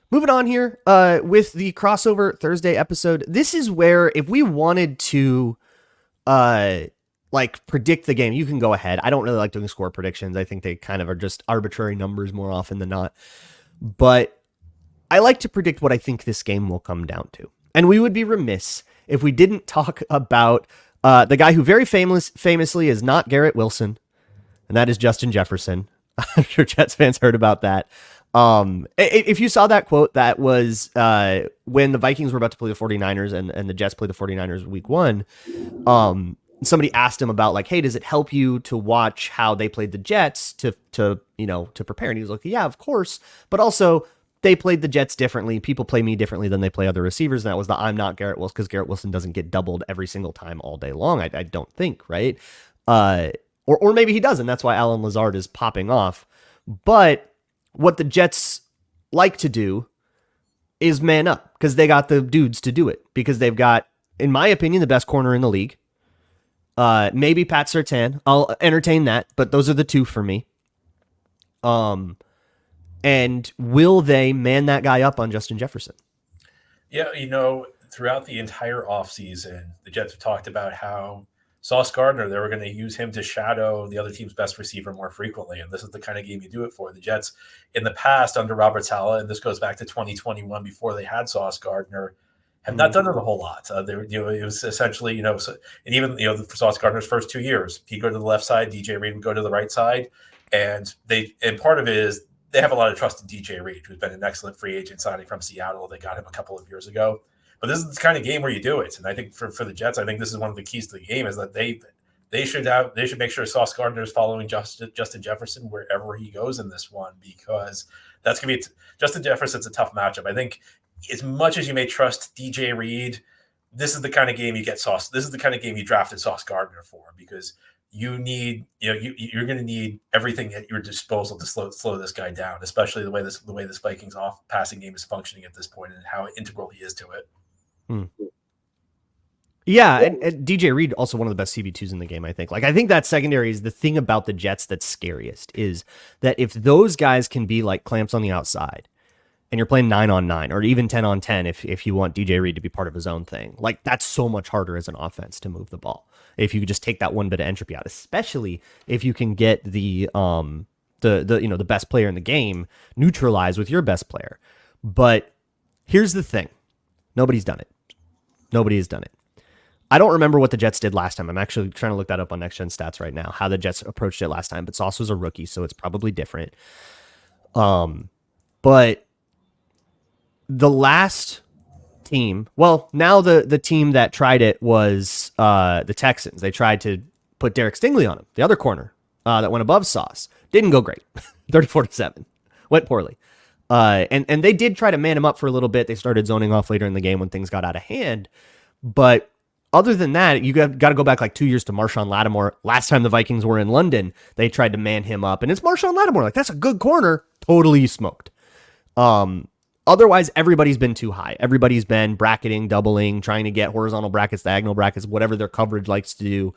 Moving on here with the crossover Thursday episode. This is where if we wanted to predict the game, you can go ahead. I don't really like doing score predictions. I think they kind of are just arbitrary numbers more often than not. But I like to predict what I think this game will come down to. And we would be remiss if we didn't talk about the guy who very famously is not Garrett Wilson, and that is Justin Jefferson. I'm sure Jets fans heard about that. If you saw that quote, that was when the Vikings were about to play the 49ers and the Jets played the 49ers week 1. Somebody asked him about like, hey, does it help you to watch how they played the Jets to prepare? And he was like, yeah, of course. But also they played the Jets differently. People play me differently than they play other receivers. And that was the I'm not Garrett Wilson, because Garrett Wilson doesn't get doubled every single time all day long. I don't think, right? Or maybe he doesn't. That's why Alan Lazard is popping off. But what the Jets like to do is man up, because they got the dudes to do it, because they've got, in my opinion, the best corner in the league. Maybe Pat Surtain. I'll entertain that, but those are the two for me. And will they man that guy up on Justin Jefferson? Yeah, throughout the entire offseason, the Jets have talked about how Sauce Gardner, they were going to use him to shadow the other team's best receiver more frequently. And this is the kind of game you do it for. The Jets in the past under Robert Saleh, and this goes back to 2021 before they had Sauce Gardner, have not done it a whole lot. It was essentially, and even, for Sauce Gardner's first 2 years, he'd go to the left side, DJ Reed would go to the right side. And part of it is they have a lot of trust in DJ Reed, who's been an excellent free agent signing from Seattle. They got him a couple of years ago. But this is the kind of game where you do it. And I think for the Jets, I think this is one of the keys to the game, is that they should make sure Sauce Gardner is following Justin Jefferson wherever he goes in this one, because that's going to be Justin Jefferson's a tough matchup. I think as much as you may trust DJ Reed, this is the kind of game you get Sauce. This is the kind of game you drafted Sauce Gardner for, because you're going to need everything at your disposal to slow this guy down, especially the way this Vikings passing game is functioning at this point and how integral he is to it. Yeah, and DJ Reed, also one of the best CB2s in the game, I think. I think that secondary is the thing about the Jets that's scariest, is that if those guys can be like clamps on the outside, and you're playing 9-on-9 or even 10-on-10 if you want DJ Reed to be part of his own thing, that's so much harder as an offense to move the ball. If you could just take that one bit of entropy out, especially if you can get the best player in the game neutralized with your best player. But here's the thing. Nobody's done it. Nobody has done it. I don't remember what the Jets did last time. I'm actually trying to look that up on Next Gen Stats right now, how the Jets approached it last time. But Sauce was a rookie, so it's probably different. But the last team, well, now the team that tried it was the Texans. They tried to put Derek Stingley on him, the other corner that went above Sauce. Didn't go great. 34-7. Went poorly. And they did try to man him up for a little bit. They started zoning off later in the game when things got out of hand. But other than that, you got to go back 2 years to Marshawn Lattimore. Last time the Vikings were in London, they tried to man him up. And it's Marshawn Lattimore. That's a good corner. Totally smoked. Otherwise, everybody's been too high. Everybody's been bracketing, doubling, trying to get horizontal brackets, diagonal brackets, whatever their coverage likes to do.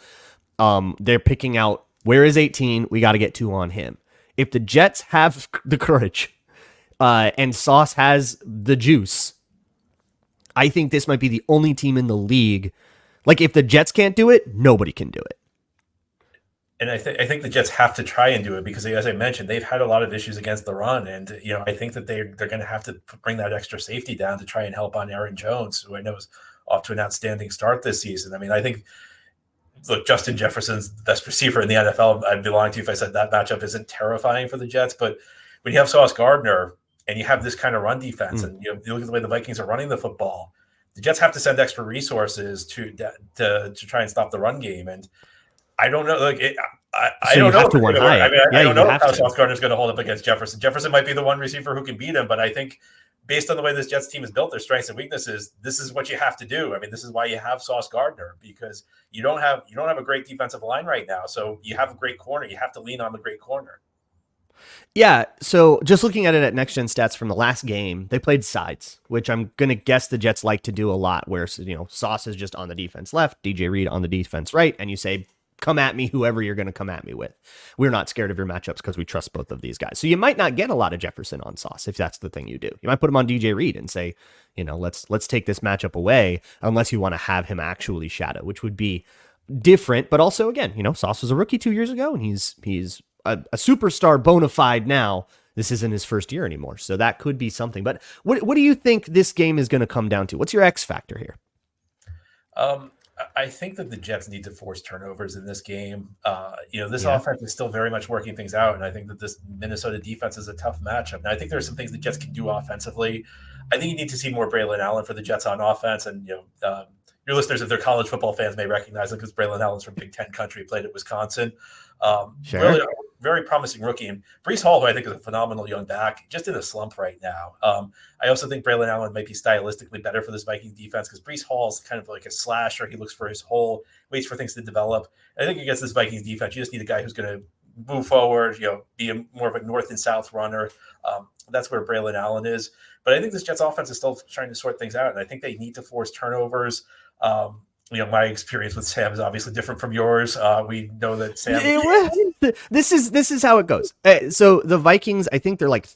They're picking out, where is 18? We got to get 2 on him. If the Jets have the courage and Sauce has the juice, I think this might be the only team in the league. If the Jets can't do it, nobody can do it. And I think the Jets have to try and do it, because, as I mentioned, they've had a lot of issues against the run. And, I think that they're going to have to bring that extra safety down to try and help on Aaron Jones, who I know is off to an outstanding start this season. I mean, I think, look, Justin Jefferson's the best receiver in the NFL. I'd be lying to you if I said that matchup isn't terrifying for the Jets. But when you have Sauce Gardner and you have this kind of run defense, and you look at the way the Vikings are running the football, the Jets have to send extra resources to try and stop the run game. And I don't know. I don't know. I don't know how Sauce Gardner is going to hold up against Jefferson. Jefferson might be the one receiver who can beat him, but I think based on the way this Jets team is built, their strengths and weaknesses, this is what you have to do. I mean, this is why you have Sauce Gardner, because you don't have a great defensive line right now. So you have a great corner. You have to lean on the great corner. Yeah, so just looking at it at Next Gen Stats from the last game, they played sides, which I'm going to guess the Jets like to do a lot, where, Sauce is just on the defense left, DJ Reed on the defense right, and you say come at me, whoever you're going to come at me with. We're not scared of your matchups because we trust both of these guys. So you might not get a lot of Jefferson on Sauce if that's the thing you do. You might put him on DJ Reed and say, let's take this matchup away unless you want to have him actually shadow, which would be different. But also, again, Sauce was a rookie 2 years ago, and he's a superstar bona fide now. This isn't his first year anymore, so that could be something. But what do you think this game is going to come down to? What's your X factor here? I think that the Jets need to force turnovers in this game. This offense is still very much working things out, and I think that this Minnesota defense is a tough matchup. And I think there's some things the Jets can do offensively. I think you need to see more Braylon Allen for the Jets on offense, and your listeners, if they're college football fans, may recognize him because Braylon Allen's from Big Ten country, played at Wisconsin. Sure. Really very promising rookie. And Breece Hall, who I think is a phenomenal young back, just in a slump right now. I also think Braylon Allen might be stylistically better for this Vikings defense because Breece Hall is kind of like a slasher. He looks for his hole, waits for things to develop. I think against this Vikings defense, you just need a guy who's going to move forward, be more of a north and south runner. That's where Braylon Allen is. But I think this Jets offense is still trying to sort things out, and I think they need to force turnovers. My experience with Sam is obviously different from yours. We know that Sam. This is how it goes. So the Vikings, I think they're like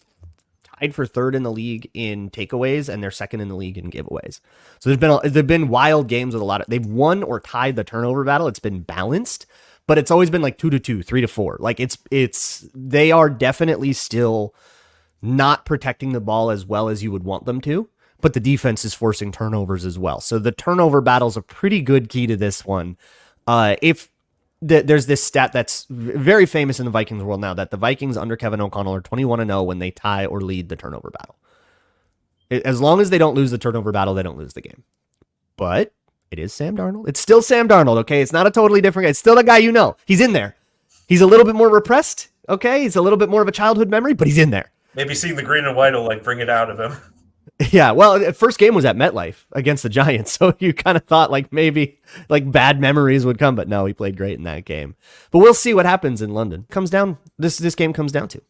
tied for third in the league in takeaways, and they're second in the league in giveaways. So there've been wild games with a lot of. They've won or tied the turnover battle. It's been balanced, but it's always been like 2-2, 3-4. Like they are definitely still not protecting the ball as well as you would want them to. But the defense is forcing turnovers as well. So the turnover battle is a pretty good key to this one. There's this stat that's very famous in the Vikings world now, that the Vikings under Kevin O'Connell are 21-0 when they tie or lead the turnover battle. As long as they don't lose the turnover battle, they don't lose the game. But it is Sam Darnold. It's still Sam Darnold, okay? It's not a totally different guy. It's still the guy you know. He's in there. He's a little bit more repressed, okay? He's a little bit more of a childhood memory, but he's in there. Maybe seeing the green and white will bring it out of him. Yeah, well, the first game was at MetLife against the Giants, so you kind of thought maybe bad memories would come, but no, he played great in that game. But we'll see what happens in London. This game comes down to.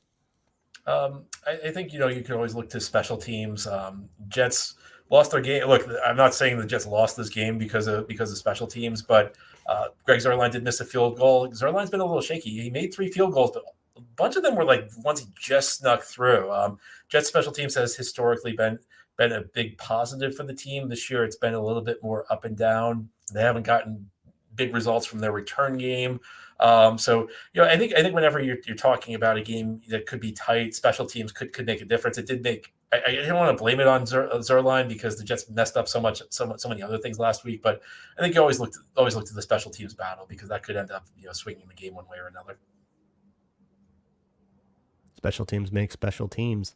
I think you can always look to special teams. Jets lost their game. Look, I'm not saying the Jets lost this game because of special teams, but Greg Zuerlein did miss a field goal. Zuerlein's been a little shaky. He made 3 field goals, but a bunch of them were ones he just snuck through. Jets special teams has historically been a big positive for the team. This year, it's been a little bit more up and down. They haven't gotten big results from their return game. I think whenever you're talking about a game that could be tight, special teams could make a difference. It did make. I didn't want to blame it on Zuerlein because the Jets messed up so many other things last week. But I think you always look to the special teams battle because that could end up swinging the game one way or another. Special teams make special teams.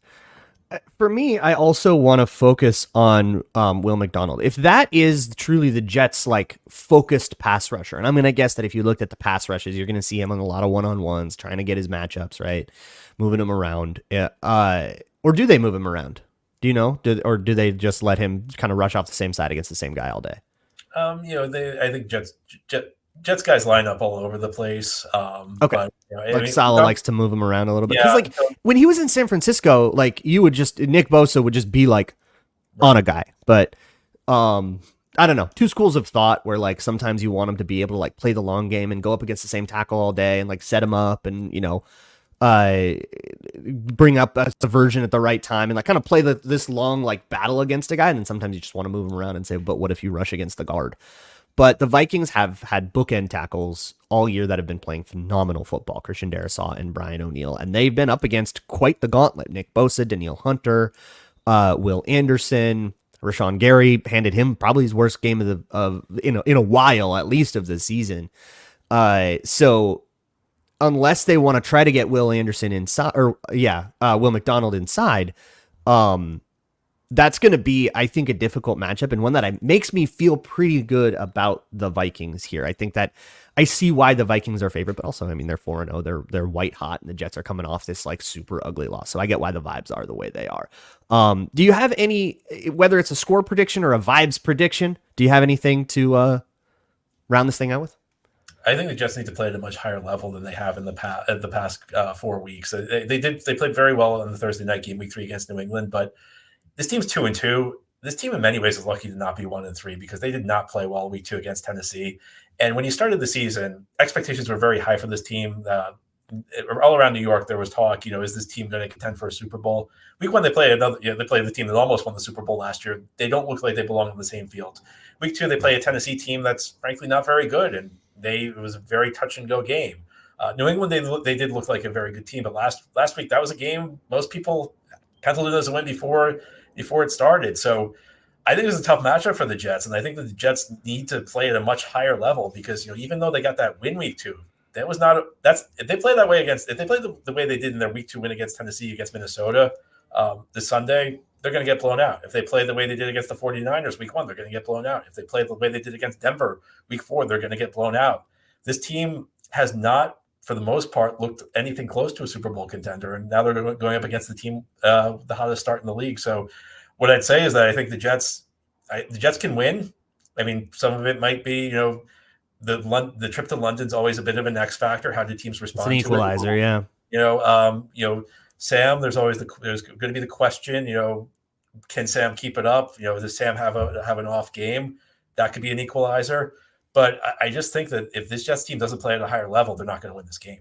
For me, I also want to focus on Will McDonald. If that is truly the Jets' focused pass rusher, and I'm going to guess that if you looked at the pass rushes, you're going to see him on a lot of one-on-ones, trying to get his matchups right, moving him around. Or do they move him around? Do you know? Or do they just let him kind of rush off the same side against the same guy all day? I think Jets guys line up all over the place. Okay. But, Saleh likes to move him around a little bit. Because when he was in San Francisco, Nick Bosa would just be on a guy. But I don't know. Two schools of thought where sometimes you want him to be able to play the long game and go up against the same tackle all day and set him up and bring up a subversion at the right time and kind of play this long battle against a guy. And then sometimes you just want to move him around and say, but what if you rush against the guard? But the Vikings have had bookend tackles all year that have been playing phenomenal football, Christian Darrisaw and Brian O'Neill. And they've been up against quite the gauntlet. Nick Bosa, Danielle Hunter, Will Anderson, Rashawn Gary handed him probably his worst game in a while, at least of the season. So unless they want to try to get Will Anderson inside, Will McDonald inside, that's going to be, I think, a difficult matchup and one that makes me feel pretty good about the Vikings here. I think that I see why the Vikings are favorite, but also, they're 4-0. They're white hot, and the Jets are coming off this super ugly loss. So I get why the vibes are the way they are. Do you have any, whether it's a score prediction or a vibes prediction, do you have anything to round this thing out with? I think the Jets need to play at a much higher level than they have in the past 4 weeks. They played very well on the Thursday night game, week 3 against New England, but this team's 2-2. this team in many ways is lucky to not be 1-3 because they did not play well week 2 against Tennessee. And when you started the season, expectations were very high for this team. All around New York, there was talk, is this team going to contend for a Super Bowl? Week 1, they played they played the team that almost won the Super Bowl last year. They don't look like they belong on the same field. Week 2, they play a Tennessee team that's frankly not very good, and it was a very touch and go game. New England, they did look like a very good team, but last week that was a game most people penciled in as a win before it started. So I think it was a tough matchup for the Jets, and I think that the Jets need to play at a much higher level because even though they got that win week 2, if they play that way if they play the way they did in their week 2 win against Tennessee, against Minnesota this Sunday, they're going to get blown out. If they play the way they did against the 49ers week 1, they're going to get blown out. If they play the way they did against Denver week 4, they're going to get blown out. This team has not, for the most part, looked anything close to a Super Bowl contender, and now they're going up against the team the hottest start in the league. So what I'd say is that I think the Jets can win. I mean, some of it might be, the trip to London's always a bit of an X factor. How do teams respond? It's an equalizer, yeah. Sam, there's going to be the question. Can Sam keep it up? Does Sam have an off game? That could be an equalizer. But I just think that if this Jets team doesn't play at a higher level, they're not going to win this game.